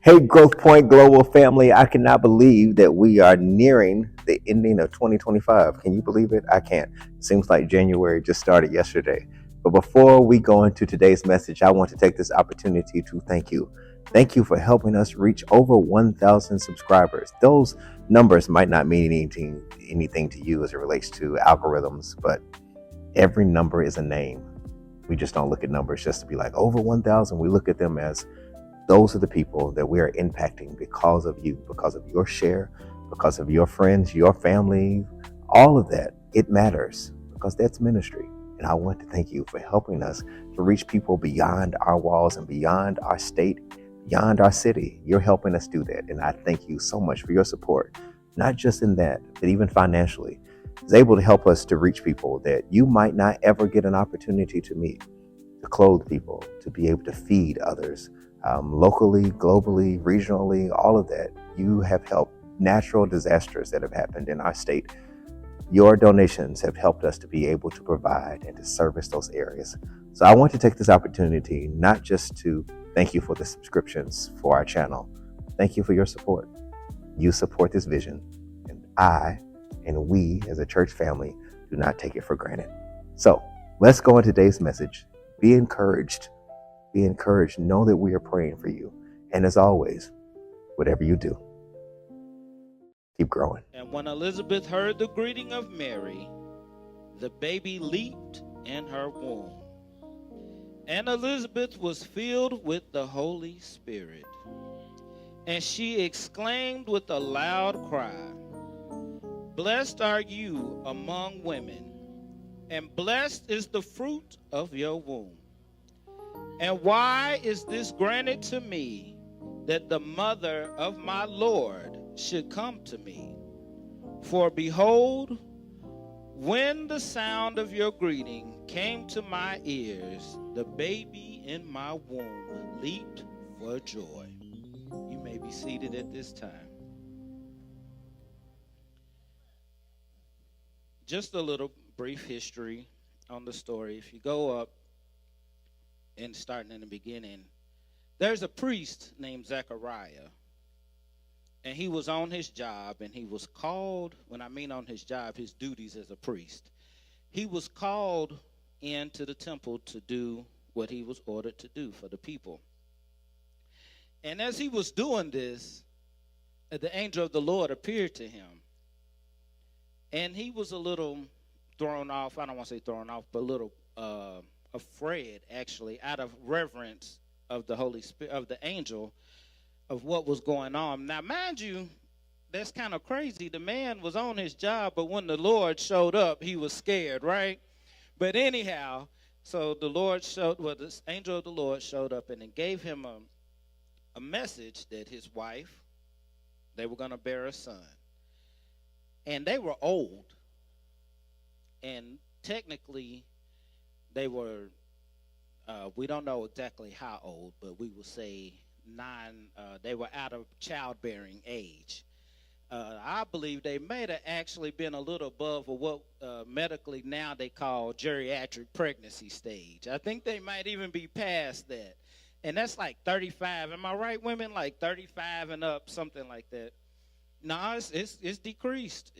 Hey, Growth Point Global family, I cannot believe that we are nearing the ending of 2025. Can you believe it? I can't. It seems like January just started yesterday. But before we go into today's message, I want to take this opportunity to thank you. Thank you for helping us reach over 1,000 subscribers. Those numbers might not mean anything to you as it relates to algorithms, but every number is a name. We just don't look at numbers just to be like over 1,000. We look at them as those are the people that we are impacting because of you, because of your share, because of your friends, your family, all of that. It matters because that's ministry. And I want to thank you for helping us to reach people beyond our walls and beyond our state, beyond our city. You're helping us do that. And I thank you so much for your support, not just in that, but even financially. It's able to help us to reach people that you might not ever get an opportunity to meet, to clothe people, to be able to feed others, locally, globally, regionally, all of that. You have helped natural disasters that have happened in our state. Your donations have helped us to be able to provide and to service those areas. So I want to take this opportunity not just to thank you for the subscriptions for our channel. Thank you for your support. You support this vision, and I and we as a church family do not take it for granted. So let's go into today's message. Be encouraged. Be encouraged. Know that we are praying for you. And as always, whatever you do, keep growing. And when Elizabeth heard the greeting of Mary, the baby leaped in her womb. And Elizabeth was filled with the Holy Spirit. And she exclaimed with a loud cry, "Blessed are you among women, and blessed is the fruit of your womb. And why is this granted to me, that the mother of my Lord should come to me? For behold, when the sound of your greeting came to my ears, the baby in my womb leaped for joy." You may be seated at this time. Just a little brief history on the story. If you go up and starting in the beginning, there's a priest named Zechariah, and he was on his job, and he was called, when I mean on his job, his duties as a priest, he was called into the temple to do what he was ordered to do for the people. And as he was doing this, the angel of the Lord appeared to him, and he was a little thrown off. I don't want to say thrown off, but a little afraid, actually, out of reverence of the Holy Spirit, of the angel, of what was going on. Now, mind you, that's kind of crazy. The man was on his job, but when the Lord showed up, he was scared, right? But anyhow, so this angel of the Lord showed up and it gave him a message that his wife, they were going to bear a son. And they were old. And technically, they were, we don't know exactly how old, but we will say they were out of childbearing age. I believe they may have actually been a little above what medically now they call geriatric pregnancy stage. I think they might even be past that. And that's like 35. Am I right, women? Like 35 and up, something like that. No, it's decreased.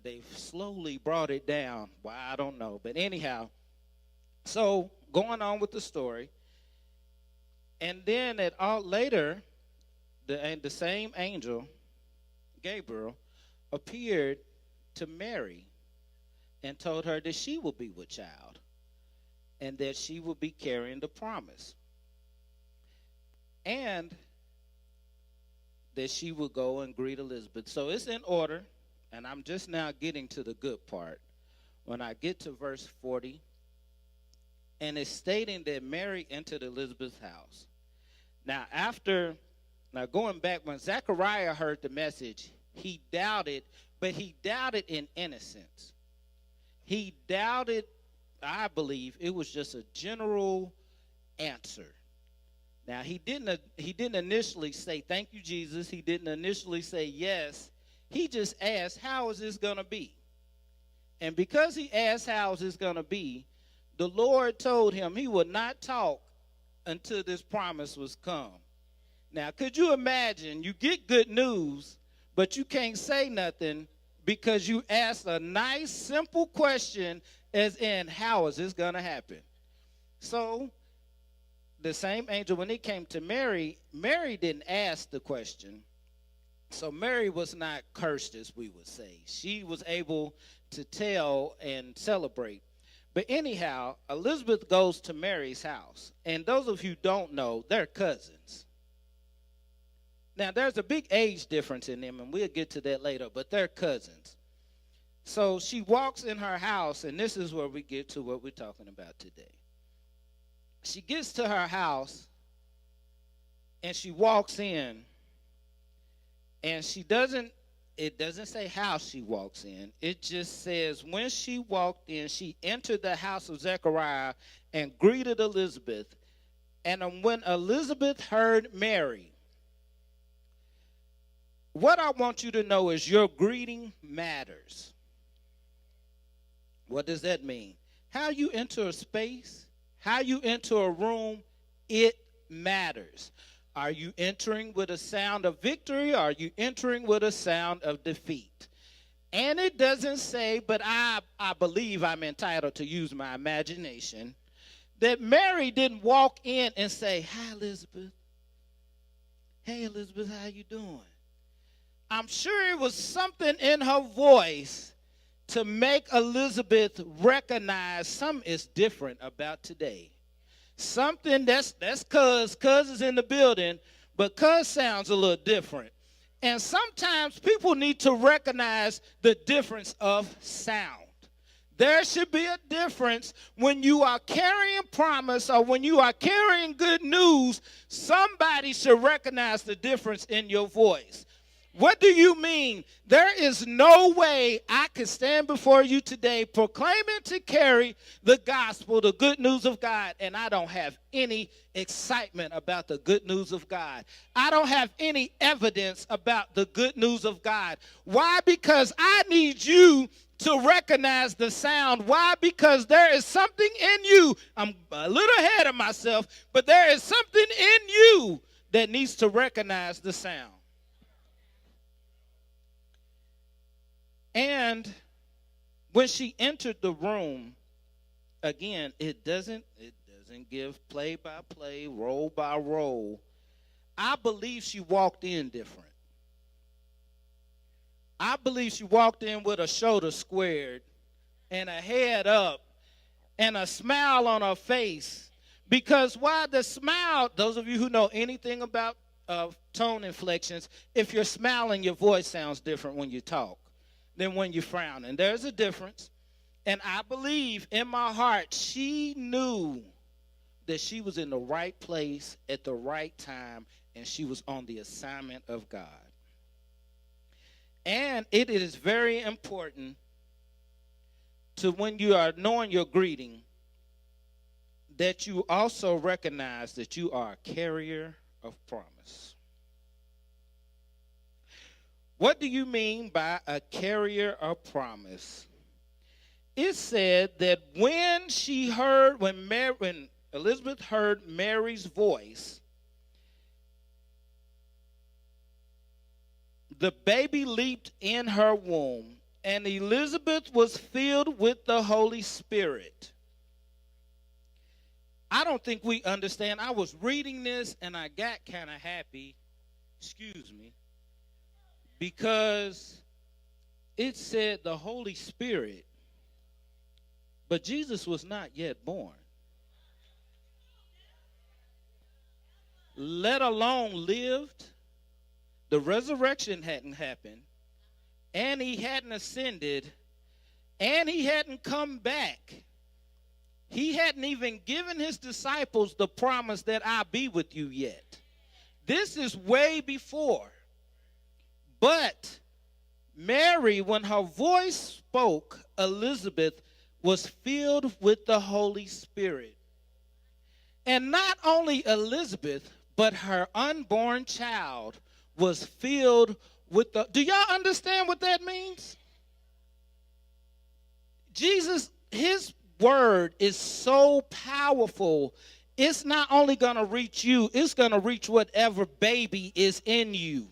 They've slowly brought it down. Well, I don't know. But anyhow, so going on with the story. And then later, the same angel, Gabriel, appeared to Mary and told her that she will be with child and that she will be carrying the promise. And that she would go and greet Elizabeth. So it's in order, and I'm just now getting to the good part. When I get to verse 40, and it's stating that Mary entered Elizabeth's house. Now, going back, when Zechariah heard the message, he doubted, but he doubted in innocence. He doubted, I believe, it was just a general answer. Now, he didn't initially say, "Thank you, Jesus." He didn't initially say yes. He just asked, "How is this going to be?" And because he asked, "How is this going to be?" the Lord told him he would not talk until this promise was come. Now, could you imagine you get good news, but you can't say nothing because you asked a nice, simple question as in, how is this going to happen? So the same angel, when it came to Mary, Mary didn't ask the question. So Mary was not cursed, as we would say. She was able to tell and celebrate. But anyhow, Elizabeth goes to Mary's house. And those of you who don't know, they're cousins. Now, there's a big age difference in them, and we'll get to that later, but they're cousins. So she walks in her house, and this is where we get to what we're talking about today. She gets to her house, and she walks in, and it doesn't say how she walks in. It just says when she walked in, she entered the house of Zechariah and greeted Elizabeth. And when Elizabeth heard Mary, what I want you to know is your greeting matters. What does that mean? How you enter a space, how you enter a room, it matters. Are you entering with a sound of victory? Or are you entering with a sound of defeat? And it doesn't say, but I believe I'm entitled to use my imagination, that Mary didn't walk in and say, hi, Elizabeth. Hey, Elizabeth, how you doing? I'm sure it was something in her voice to make Elizabeth recognize something is different about today. Something that's cuz is in the building, but cuz sounds a little different. And sometimes people need to recognize the difference of sound. There should be a difference when you are carrying promise or when you are carrying good news. Somebody should recognize the difference in your voice. What do you mean? There is no way I can stand before you today proclaiming to carry the gospel, the good news of God, and I don't have any excitement about the good news of God. I don't have any evidence about the good news of God. Why? Because I need you to recognize the sound. Why? Because there is something in you. I'm a little ahead of myself, but there is something in you that needs to recognize the sound. And when she entered the room, again, it doesn't give play by play, roll by roll. I believe she walked in different. I believe she walked in with her shoulders squared and a head up and a smile on her face. Because why the smile, those of you who know anything about tone inflections, if you're smiling, your voice sounds different when you talk than when you frown. And there's a difference. And I believe in my heart she knew that she was in the right place at the right time and she was on the assignment of God. And it is very important to, when you are knowing your greeting, that you also recognize that you are a carrier of promise. What do you mean by a carrier of promise? It said that when Elizabeth heard Mary's voice, the baby leaped in her womb, and Elizabeth was filled with the Holy Spirit. I don't think we understand. I was reading this, and I got kind of happy. Excuse me. Because it said the Holy Spirit, but Jesus was not yet born. Let alone lived. The resurrection hadn't happened, and he hadn't ascended, and he hadn't come back. He hadn't even given his disciples the promise that I'll be with you yet. This is way before. But Mary, when her voice spoke, Elizabeth was filled with the Holy Spirit. And not only Elizabeth, but her unborn child was filled with the... Do y'all understand what that means? Jesus, his word is so powerful it's not only going to reach you, it's going to reach whatever baby is in you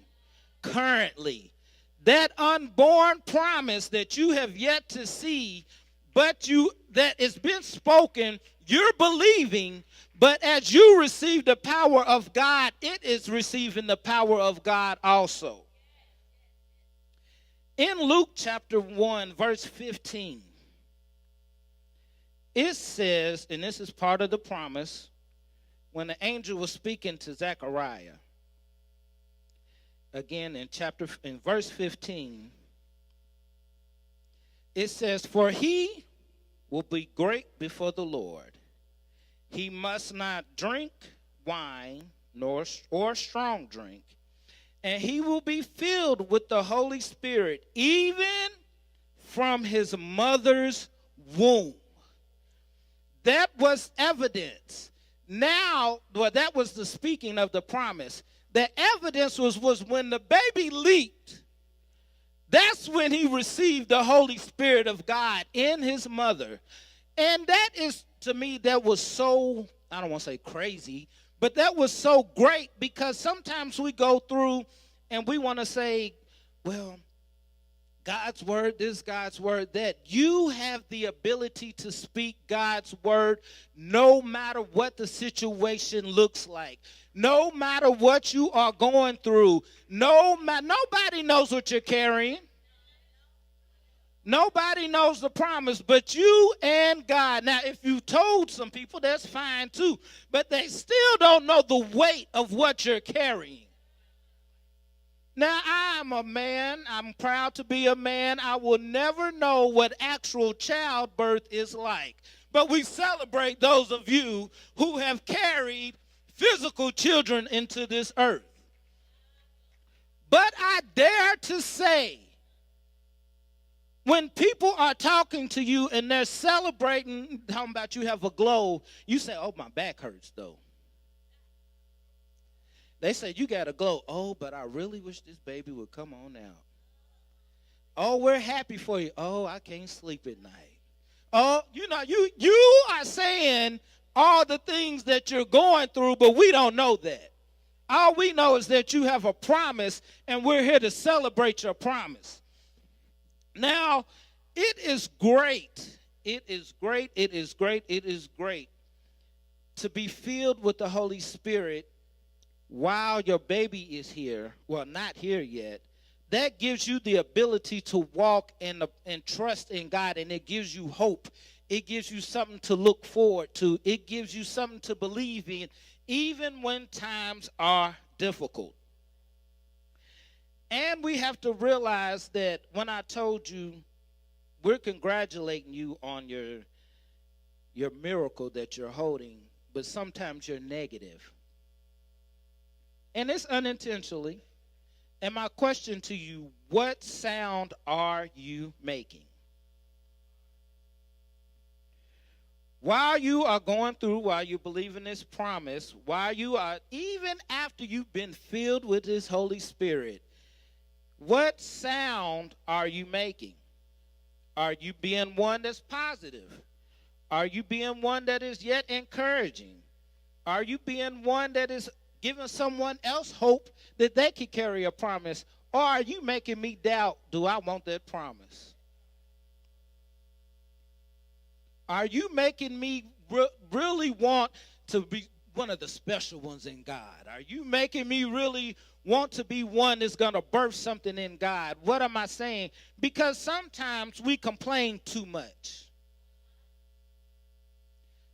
currently. That unborn promise that you have yet to see, but that it's been spoken, you're believing, but as you receive the power of God, it is receiving the power of God also. In Luke chapter 1, verse 15, it says, and this is part of the promise, when the angel was speaking to Zechariah, again in verse 15, it says, "For he will be great before the Lord. He must not drink wine or strong drink, and he will be filled with the Holy Spirit, even from his mother's womb." That was evidence. Now, well, that was the speaking of the promise. The evidence was when the baby leaped. That's when he received the Holy Spirit of God in his mother. And that is, to me, that was so, I don't want to say crazy, but that was so great, because sometimes we go through and we want to say, well, God's word, this, God's word, that. You have the ability to speak God's word no matter what the situation looks like. No matter what you are going through. Nobody knows what you're carrying. Nobody knows the promise but you and God. Now, if you told some people, that's fine too. But they still don't know the weight of what you're carrying. Now, I'm a man. I'm proud to be a man. I will never know what actual childbirth is like. But we celebrate those of you who have carried physical children into this earth. But I dare to say, when people are talking to you and they're celebrating, talking about you have a glow, you say, oh, my back hurts, though. They say, you got a glow. Oh, but I really wish this baby would come on out. Oh, we're happy for you. Oh, I can't sleep at night. Oh, you are saying all the things that you're going through, but we don't know that. All we know is that you have a promise, and we're here to celebrate your promise. Now, it is great. It is great. It is great. It is great to be filled with the Holy Spirit while your baby is here. Well, not here yet. That gives you the ability to walk and trust in God, and it gives you hope. It gives you something to look forward to. It gives you something to believe in, even when times are difficult. And we have to realize that when I told you, we're congratulating you on your miracle that you're holding, but sometimes you're negative. And it's unintentionally. And my question to you, what sound are you making? While you are going through, while you believe in this promise, while you are, even after you've been filled with His Holy Spirit, what sound are you making? Are you being one that's positive? Are you being one that is yet encouraging? Are you being one that is giving someone else hope that they can carry a promise? Or are you making me doubt, do I want that promise? Are you making me really want to be one of the special ones in God? Are you making me really want to be one that's going to birth something in God? What am I saying? Because sometimes we complain too much.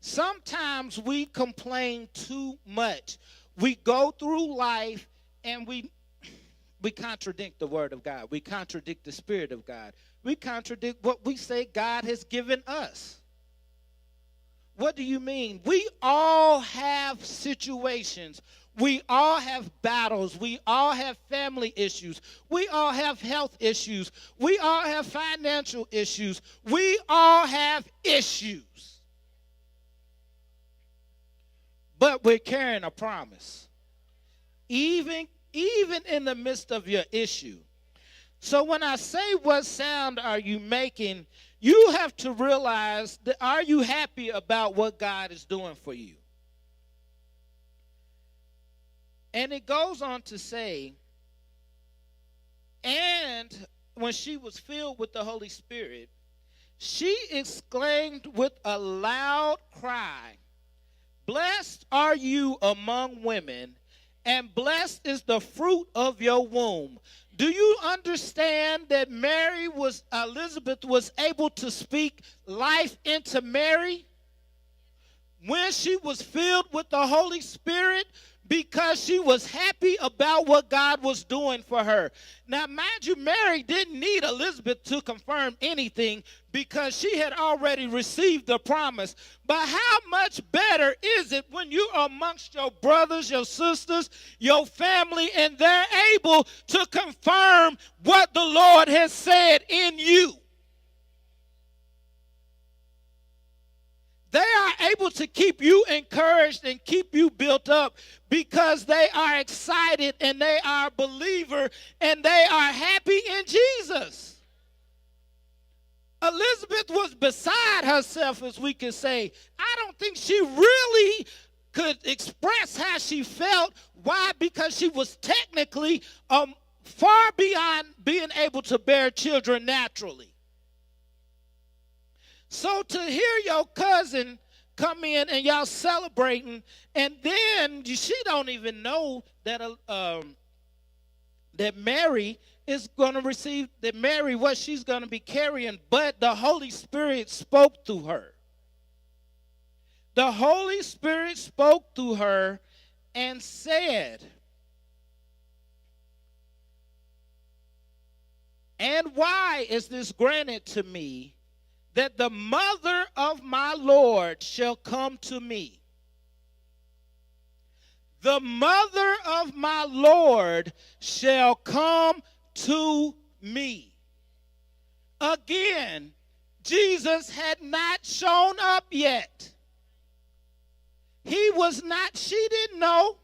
Sometimes we complain too much. We go through life and we contradict the word of God. We contradict the Spirit of God. We contradict what we say God has given us. What do you mean? We all have situations. We all have battles. We all have family issues. We all have health issues. We all have financial issues. We all have issues. But we're carrying a promise. Even in the midst of your issue. So when I say what sound are you making, you have to realize that, are you happy about what God is doing for you? And it goes on to say, and when she was filled with the Holy Spirit, she exclaimed with a loud cry, "Blessed are you among women, and blessed is the fruit of your womb." Do you understand that Elizabeth was able to speak life into Mary when she was filled with the Holy Spirit? Because she was happy about what God was doing for her. Now, mind you, Mary didn't need Elizabeth to confirm anything because she had already received the promise. But how much better is it when you are amongst your brothers, your sisters, your family, and they're able to confirm what the Lord has said in you? They are able to keep you encouraged and keep you built up because they are excited and they are a believer and they are happy in Jesus. Elizabeth was beside herself, as we could say. I don't think she really could express how she felt. Why? Because she was technically far beyond being able to bear children naturally. So to hear your cousin come in and y'all celebrating, and then she don't even know that that Mary is going to receive, that Mary, what she's going to be carrying, but the Holy Spirit spoke through her. The Holy Spirit spoke through her and said, "And why is this granted to me, that the mother of my Lord shall come to me? The mother of my Lord shall come to me." Again, Jesus had not shown up yet. He was not, she didn't know.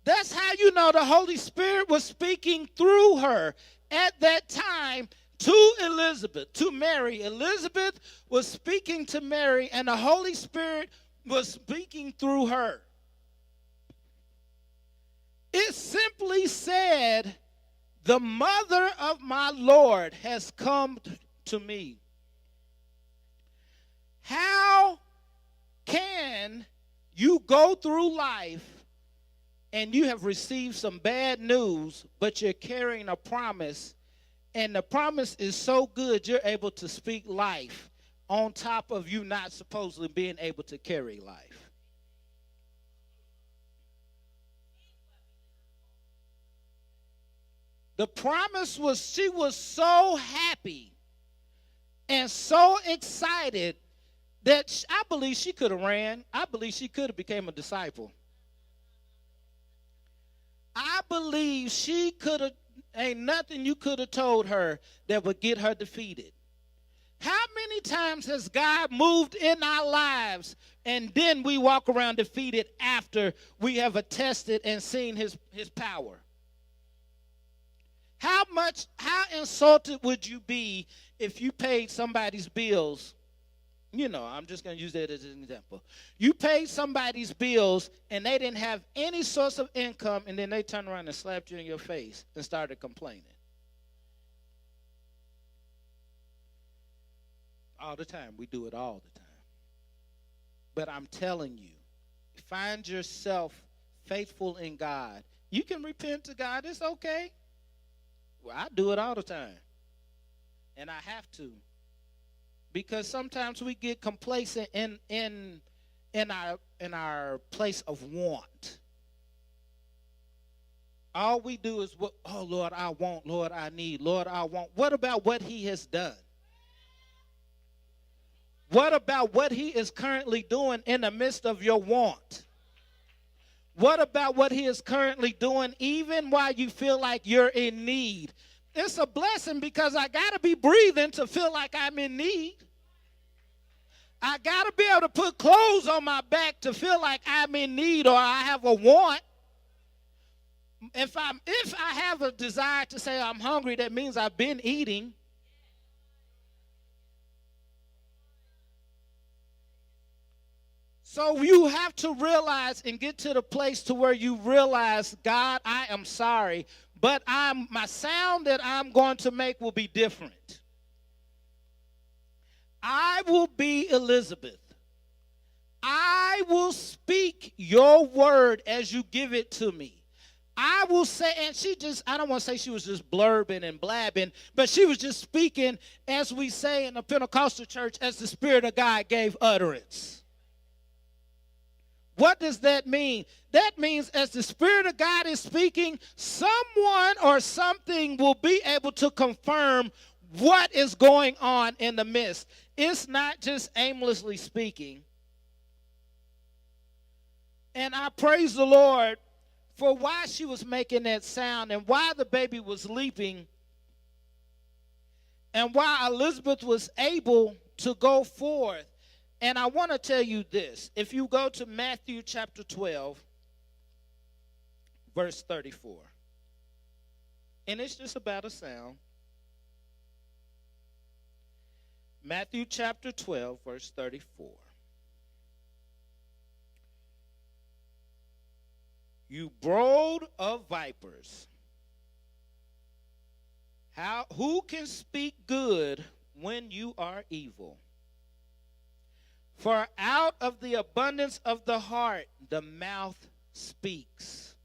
That's how you know the Holy Spirit was speaking through her at that time to Elizabeth, to Mary. Elizabeth was speaking to Mary, and the Holy Spirit was speaking through her. It simply said, "The mother of my Lord has come to me." How can you go through life and you have received some bad news, but you're carrying a promise, and the promise is so good you're able to speak life on top of you not supposedly being able to carry life? The promise was, she was so happy and so excited that I believe she could have ran. I believe she could have became a disciple. I believe she could have, ain't nothing you could have told her that would get her defeated. How many times has God moved in our lives and then we walk around defeated after we have attested and seen his power? How insulted would you be if you paid somebody's bills? You know, I'm just going to use that as an example. You paid somebody's bills and they didn't have any source of income, and then they turned around and slapped you in your face and started complaining. All the time. We do it all the time. But I'm telling you, find yourself faithful in God. You can repent to God. It's okay. Well, I do it all the time. And I have to. Because sometimes we get complacent in our place of want. All we do is, oh, Lord, I want, Lord, I need, Lord, I want. What about what he has done? What about what he is currently doing in the midst of your want? What about what he is currently doing even while you feel like you're in need? It's a blessing because I got to be breathing to feel like I'm in need. I got to be able to put clothes on my back to feel like I'm in need or I have a want. If I have a desire to say I'm hungry, that means I've been eating. So you have to realize and get to the place to where you realize, God, I am sorry, but my sound that I'm going to make will be different. I will be Elizabeth. I will speak your word as you give it to me. I will say, and I don't want to say she was just blurbing and blabbing, but she was just speaking, as we say in the Pentecostal church, as the Spirit of God gave utterance. What does that mean? That means as the Spirit of God is speaking, someone or something will be able to confirm what is going on in the midst. It's not just aimlessly speaking. And I praise the Lord for why she was making that sound and why the baby was leaping and why Elizabeth was able to go forth. And I want to tell you this. If you go to Matthew chapter 12, verse 34, and it's just about a sound. Matthew chapter 12, verse 34. You brood of vipers, who can speak good when you are evil? For out of the abundance of the heart, the mouth speaks.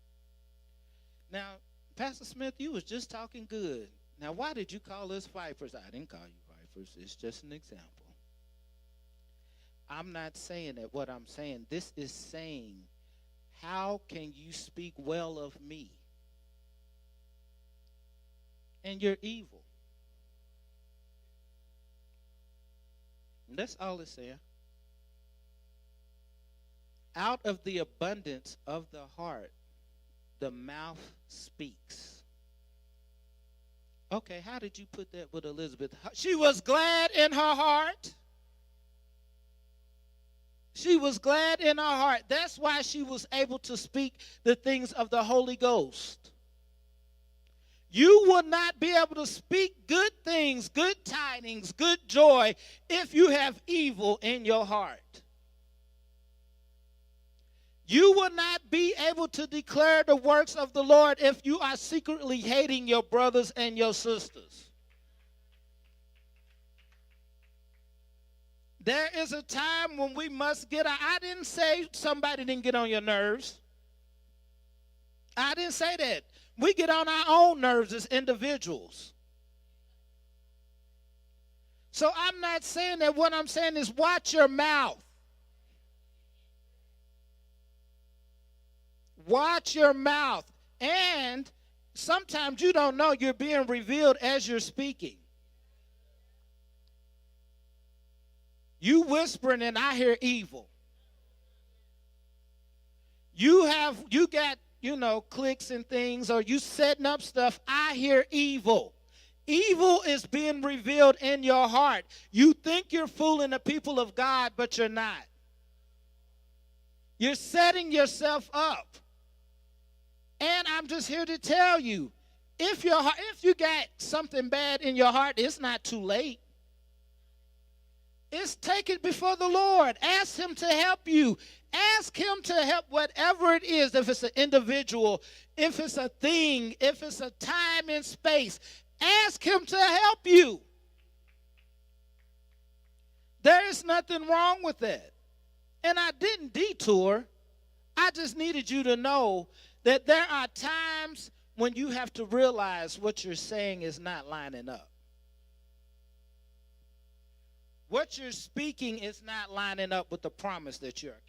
Now, Pastor Smith, you was just talking good. Now, why did you call us vipers? I didn't call you vipers. It's just an example. I'm not saying that. What I'm saying, this is saying, how can you speak well of me? And you're evil. And that's all it's saying. Out of the abundance of the heart, the mouth speaks. Okay, how did you put that with Elizabeth? She was glad in her heart. She was glad in her heart. That's why she was able to speak the things of the Holy Ghost. You will not be able to speak good things, good tidings, good joy, if you have evil in your heart. You will not be able to declare the works of the Lord if you are secretly hating your brothers and your sisters. There is a time when we must I didn't say somebody didn't get on your nerves. I didn't say that. We get on our own nerves as individuals. So I'm not saying that. What I'm saying is watch your mouth. Watch your mouth. And sometimes you don't know you're being revealed as you're speaking. You whispering and I hear evil. You got, clicks and things, or you setting up stuff, I hear evil. Evil is being revealed in your heart. You think you're fooling the people of God, but you're not. You're setting yourself up. And I'm just here to tell you, if you got something bad in your heart, it's not too late. It's take it before the Lord. Ask him to help you. Ask him to help whatever it is. If it's an individual, if it's a thing, if it's a time and space, ask him to help you. There is nothing wrong with that. And I didn't detour. I just needed you to know that there are times when you have to realize what you're saying is not lining up. What you're speaking is not lining up with the promise that you are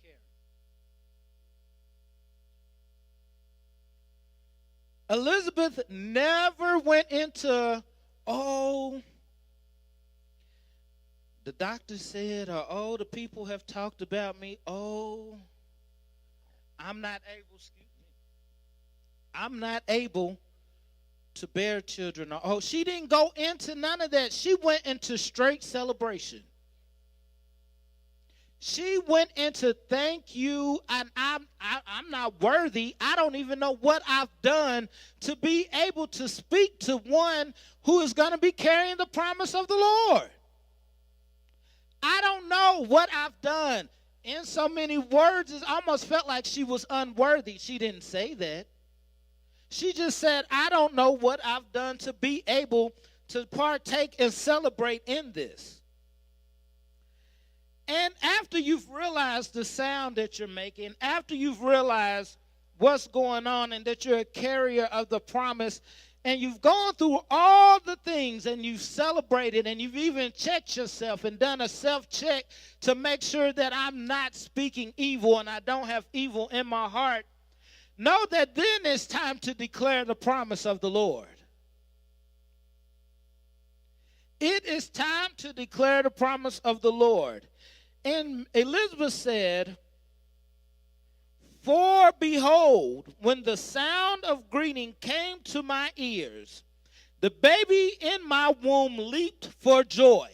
carrying. Elizabeth never went into, the doctor said, or, the people have talked about me. I'm not able to bear children. She didn't go into none of that. She went into straight celebration. She went into thank you, and I'm not worthy. I don't even know what I've done to be able to speak to one who is going to be carrying the promise of the Lord. I don't know what I've done. in so many words, it almost felt like she was unworthy. She didn't say that. She just said, I don't know what I've done to be able to partake and celebrate in this. And after you've realized the sound that you're making, after you've realized what's going on and that you're a carrier of the promise, and you've gone through all the things and you've celebrated and you've even checked yourself and done a self-check to make sure that I'm not speaking evil and I don't have evil in my heart, know that then it's time to declare the promise of the Lord. It is time to declare the promise of the Lord. And Elizabeth said, for behold, when the sound of greeting came to my ears, the baby in my womb leaped for joy.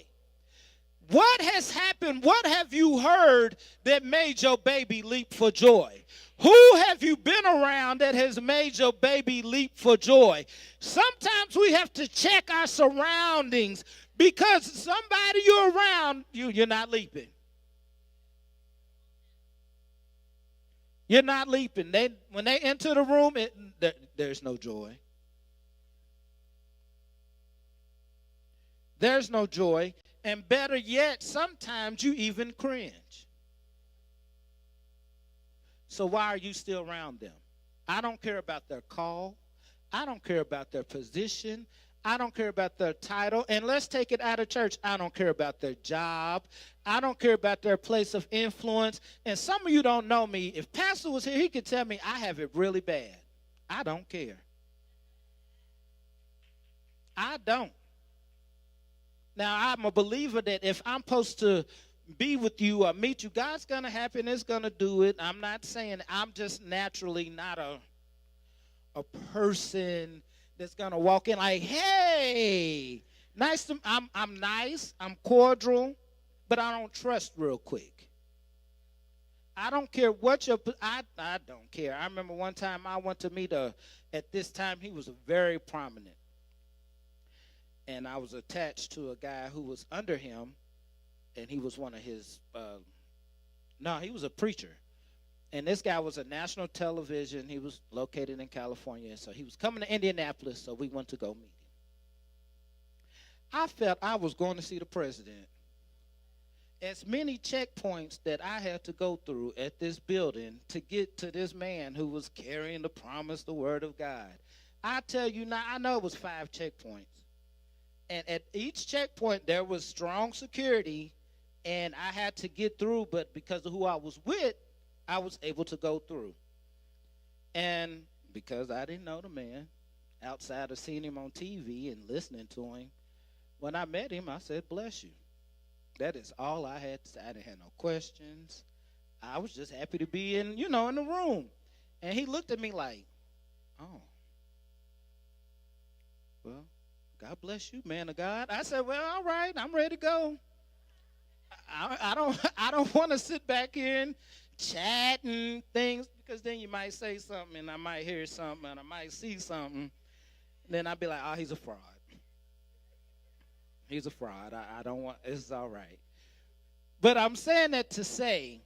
What has happened? What have you heard that made your baby leap for joy? Who have you been around that has made your baby leap for joy? Sometimes we have to check our surroundings because somebody you're around, you're not leaping. You're not leaping. When they enter the room, there's no joy. There's no joy. And better yet, sometimes you even cringe. So why are you still around them? I don't care about their call. I don't care about their position. I don't care about their title. And let's take it out of church. I don't care about their job. I don't care about their place of influence. And some of you don't know me. If Pastor was here, he could tell me I have it really bad. I don't care. I don't. Now, I'm a believer that if I'm supposed to be with you or meet you, God's going to happen. It's going to do it. I'm not saying I'm just naturally not a person that's going to walk in like, hey, nice to, I'm nice, I'm cordial, but I don't trust real quick. I don't care what I don't care. I remember one time I went to meet at this time, he was very prominent. And I was attached to a guy who was under him, and he was one of his, he was a preacher. And this guy was a national television. He was located in California. So he was coming to Indianapolis, so we went to go meet him. I felt I was going to see the president. As many checkpoints that I had to go through at this building to get to this man who was carrying the promise, the word of God. I tell you now, I know it was 5 checkpoints. And at each checkpoint, there was strong security, and I had to get through, but because of who I was with, I was able to go through. And because I didn't know the man, outside of seeing him on TV and listening to him, when I met him, I said, bless you. That is all I had to say. I didn't have no questions. I was just happy to be in the room. And he looked at me like, oh, well, God bless you, man of God. I said, well, all right, I'm ready to go. I don't want to sit back here and chat and things, because then you might say something and I might hear something and I might see something. Then I'd be like, oh, he's a fraud. He's a fraud. I don't want, it's all right. But I'm saying that to say,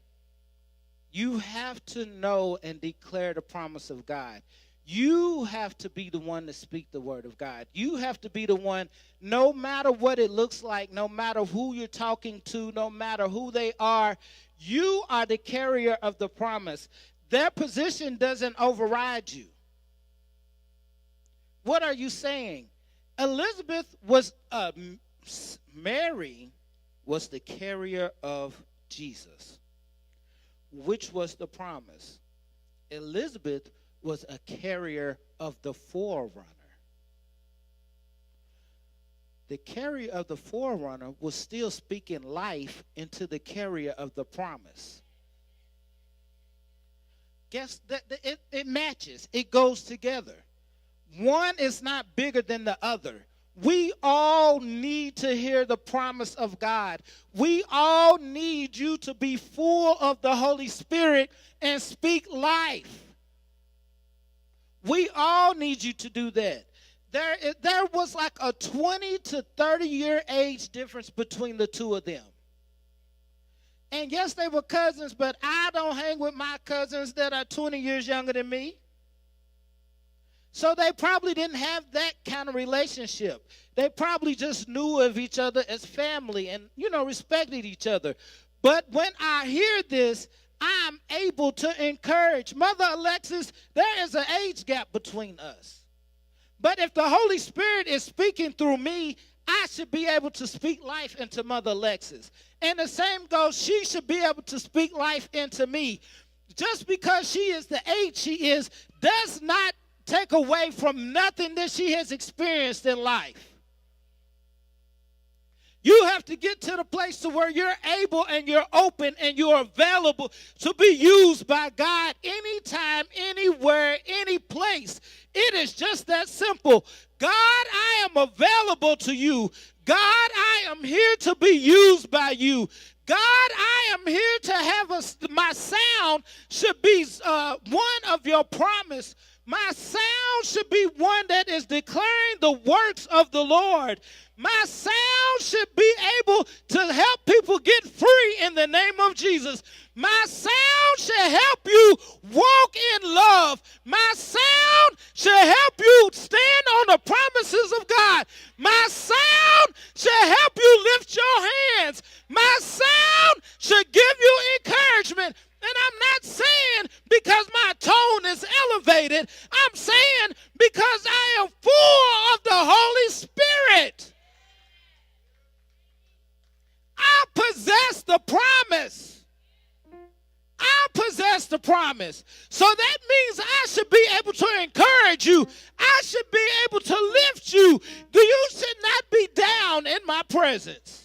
you have to know and declare the promise of God. You have to be the one to speak the word of God. You have to be the one, no matter what it looks like, no matter who you're talking to, no matter who they are, you are the carrier of the promise. Their position doesn't override you. What are you saying? Mary was the carrier of Jesus, which was the promise. Elizabeth was a carrier of the forerunner. The carrier of the forerunner was still speaking life into the carrier of the promise. Guess that it matches. It goes together. One is not bigger than the other. We all need to hear the promise of God. We all need you to be full of the Holy Spirit and speak life. We all need you to do that. There was like a 20 to 30 year age difference between the two of them. And yes, they were cousins, but I don't hang with my cousins that are 20 years younger than me. So they probably didn't have that kind of relationship. They probably just knew of each other as family and, respected each other. But when I hear this, I'm able to encourage. Mother Alexis, there is an age gap between us. But if the Holy Spirit is speaking through me, I should be able to speak life into Mother Alexis. And the same goes, she should be able to speak life into me. Just because she is the age she is does not take away from nothing that she has experienced in life. You have to get to the place to where you're able and you're open and you're available to be used by God anytime, anywhere, any place. It is just that simple. God, I am available to you. God, I am here to be used by you. God, I am here to have my sound should be one of your promise. My sound should be one that is declaring the works of the Lord. My sound should be able to help people get free in the name of Jesus. My sound should help you walk in love. My sound should help you stand on the promises of God. My sound should help you lift your hands. My sound should give you encouragement. And I'm not saying because my tone is elevated. I'm saying because I am full of the Holy Spirit. I possess the promise. I possess the promise. So that means I should be able to encourage you. I should be able to lift you. You should not be down in my presence.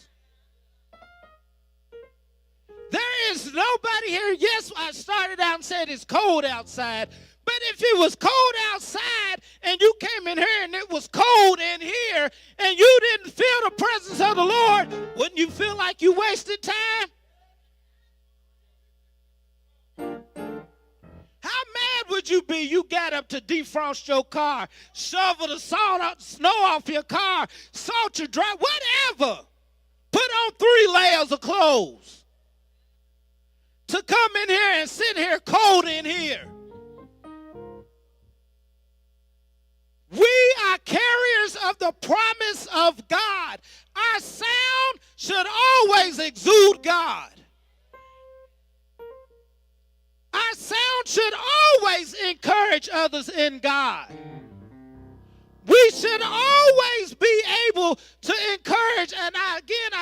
There is nobody here. Yes, I started out and said it's cold outside. But if it was cold outside and you came in here and it was cold in here and you didn't feel the presence of the Lord, wouldn't you feel like you wasted time? How mad would you be? You got up to defrost your car, shovel the snow off your car, salt your drive, whatever. Put on 3 layers of clothes to come in here and sit here cold in here. We are carriers of the promise of God. Our sound should always exude God. Our sound should always encourage others in God. We should always be able to encourage. And I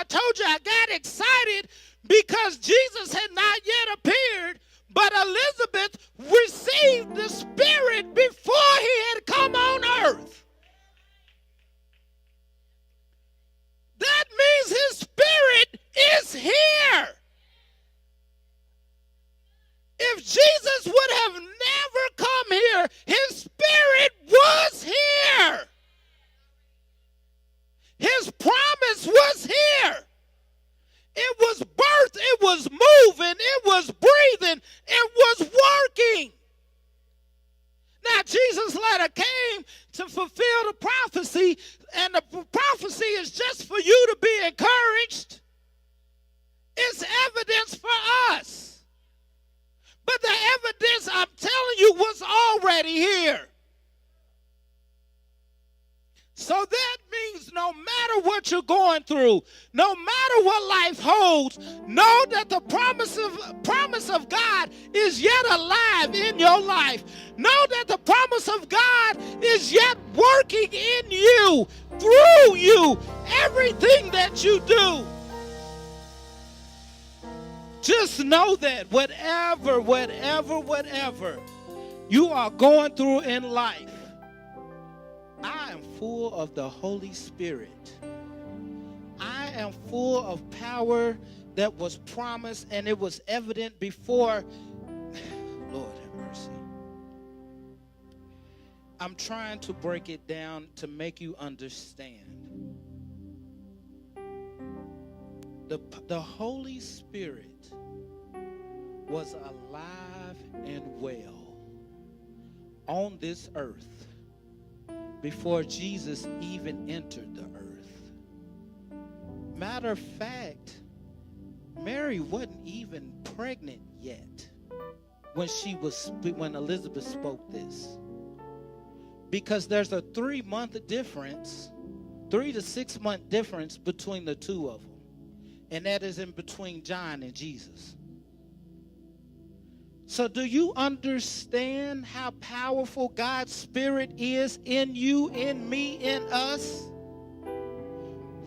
told you I got excited because Jesus had not yet appeared, but Elizabeth received the Spirit before he had come on earth. That means his Spirit is here. If Jesus would have never come here, his Spirit was here. His promise was here. It was birth, it was moving, it was breathing, it was working. Now, Jesus' letter came to fulfill the prophecy, and the prophecy is just for you to be encouraged. It's evidence for us. But the evidence, I'm telling you, was already here. So that means no matter what you're going through, no matter what life holds, know that the promise of God is yet alive in your life. Know that the promise of God is yet working in you, through you, everything that you do. Just know that whatever you are going through in life, I am full of the Holy Spirit. I am full of power that was promised, and it was evident before. Lord have mercy. I'm trying to break it down to make you understand. The Holy Spirit was alive and well on this earth before Jesus even entered the earth. Matter of fact, Mary wasn't even pregnant yet when Elizabeth spoke this. Because there's a 3-month difference, 3 to 6 month difference between the two of them. And that is in between John and Jesus. So do you understand how powerful God's Spirit is in you, in me, in us?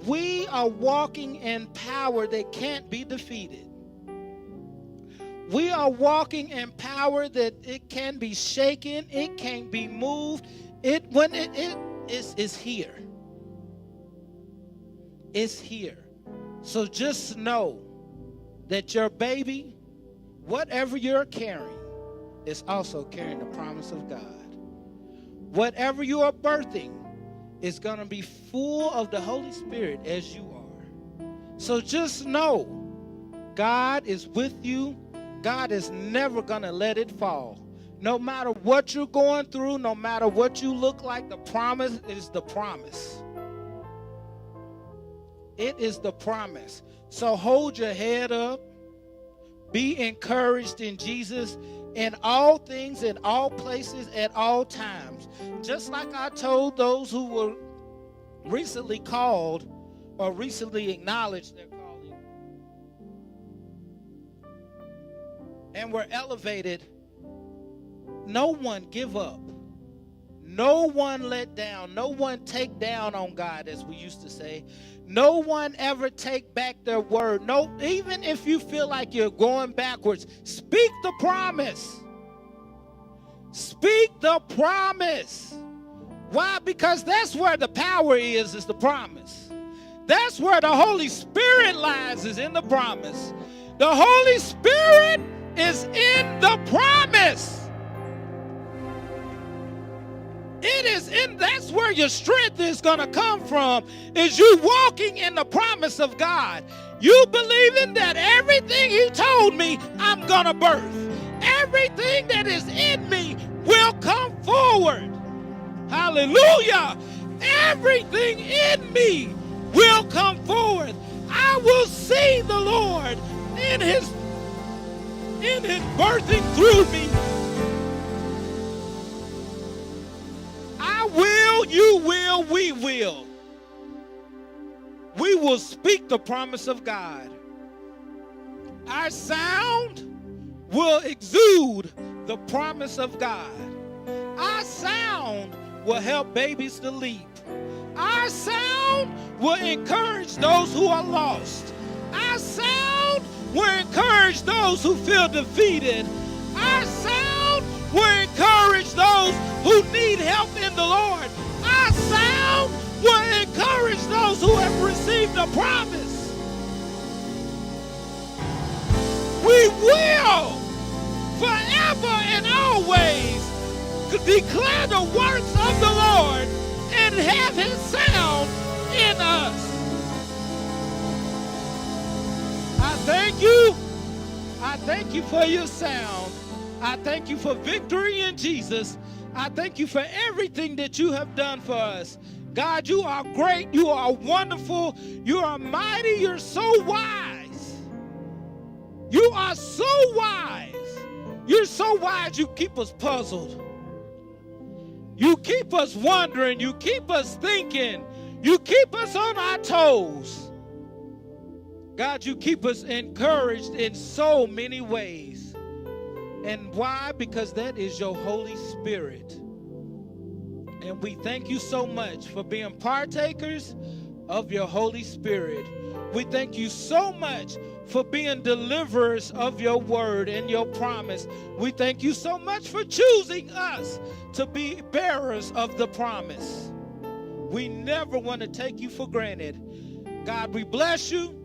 We are walking in power that can't be defeated. We are walking in power that it can be shaken, it can't be moved. It is here. It's here. So just know that your baby, whatever you're carrying, is also carrying the promise of God. Whatever you are birthing is going to be full of the Holy Spirit as you are. So just know God is with you. God is never going to let it fall. No matter what you're going through, no matter what you look like, the promise is the promise. It is the promise. So hold your head up. Be encouraged in Jesus in all things, in all places, at all times. Just like I told those who were recently called or recently acknowledged their calling and were elevated, no one give up. No one let down. No one take down on God, as we used to say. No one ever take back their word. No, even if you feel like you're going backwards, speak the promise. Speak the promise. Why? Because that's where the power is the promise. That's where the Holy Spirit lies, is in the promise. The Holy Spirit is in the promise. That's where your strength is going to come from, is you walking in the promise of God. You believing that everything he told me I'm going to birth. Everything that is in me will come forward. Hallelujah. Everything in me will come forward. I will see the Lord in his birthing through me. I will, you will, we will. We will speak the promise of God. Our sound will exude the promise of God. Our sound will help babies to leap. Our sound will encourage those who are lost. Our sound will encourage those who feel defeated. Our sound will encourage those who need help in the Lord. Our sound will encourage those who have received the promise. We will forever and always declare the works of the Lord and have his sound in us. I thank you. I thank you for your sound. I thank you for victory in Jesus. I thank you for everything that you have done for us. God, you are great. You are wonderful. You are mighty. You're so wise. You are so wise. You're so wise, you keep us puzzled. You keep us wondering. You keep us thinking. You keep us on our toes. God, you keep us encouraged in so many ways. And why? Because that is your Holy Spirit. And we thank you so much for being partakers of your Holy Spirit. We thank you so much for being deliverers of your word and your promise. We thank you so much for choosing us to be bearers of the promise. We never want to take you for granted. God, we bless you.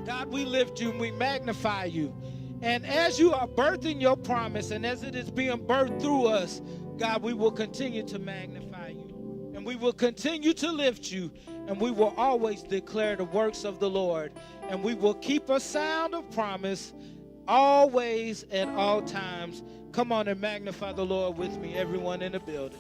God, we lift you and we magnify you. And as you are birthing your promise and as it is being birthed through us, God, we will continue to magnify you. And we will continue to lift you. And we will always declare the works of the Lord. And we will keep a sound of promise always at all times. Come on and magnify the Lord with me, everyone in the building.